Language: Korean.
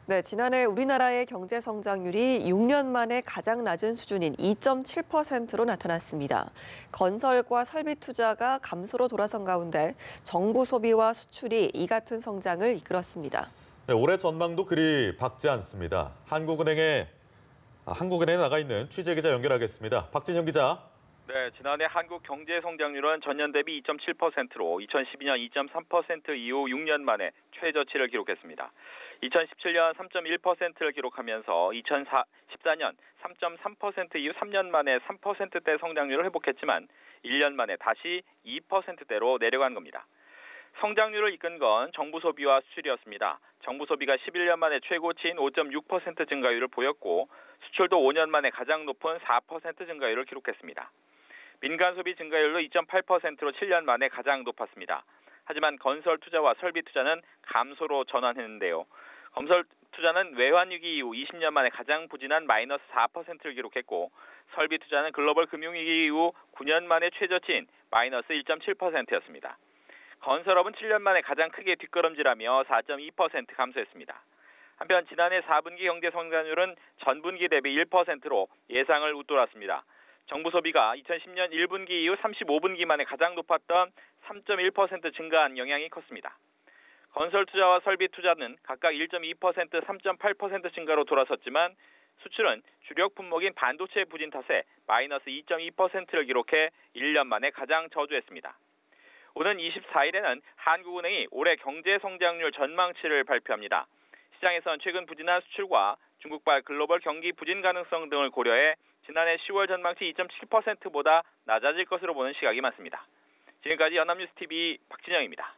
네, 지난해 우리나라의 경제 성장률이 6년 만에 가장 낮은 수준인 2.7%로 나타났습니다. 건설과 설비 투자가 감소로 돌아선 가운데 정부 소비와 수출이 이 같은 성장을 이끌었습니다. 네, 올해 전망도 그리 밝지 않습니다. 한국은행에 나가 있는 취재기자 연결하겠습니다. 박진영 기자. 네, 지난해 한국 경제 성장률은 전년 대비 2.7%로 2012년 2.3% 이후 6년 만에 최저치를 기록했습니다. 2017년 3.1%를 기록하면서 2014년 3.3% 이후 3년 만에 3%대 성장률을 회복했지만 1년 만에 다시 2%대로 내려간 겁니다. 성장률을 이끈 건 정부 소비와 수출이었습니다. 정부 소비가 11년 만에 최고치인 5.6% 증가율을 보였고 수출도 5년 만에 가장 높은 4% 증가율을 기록했습니다. 민간 소비 증가율도 2.8%로 7년 만에 가장 높았습니다. 하지만 건설 투자와 설비 투자는 감소로 전환했는데요. 건설 투자는 외환위기 이후 20년 만에 가장 부진한 마이너스 4%를 기록했고 설비 투자는 글로벌 금융위기 이후 9년 만에 최저치인 마이너스 1.7%였습니다. 건설업은 7년 만에 가장 크게 뒷걸음질하며 4.2% 감소했습니다. 한편 지난해 4분기 경제 성장률은 전분기 대비 1%로 예상을 웃돌았습니다. 정부 소비가 2010년 1분기 이후 35분기 만에 가장 높았던 3.1% 증가한 영향이 컸습니다. 건설 투자와 설비 투자는 각각 1.2%, 3.8% 증가로 돌아섰지만 수출은 주력 품목인 반도체 부진 탓에 마이너스 2.2%를 기록해 1년 만에 가장 저조했습니다. 오는 24일에는 한국은행이 올해 경제 성장률 전망치를 발표합니다. 시장에선 최근 부진한 수출과 중국발 글로벌 경기 부진 가능성 등을 고려해 지난해 10월 전망치 2.7%보다 낮아질 것으로 보는 시각이 많습니다. 지금까지 연합뉴스TV 박진영입니다.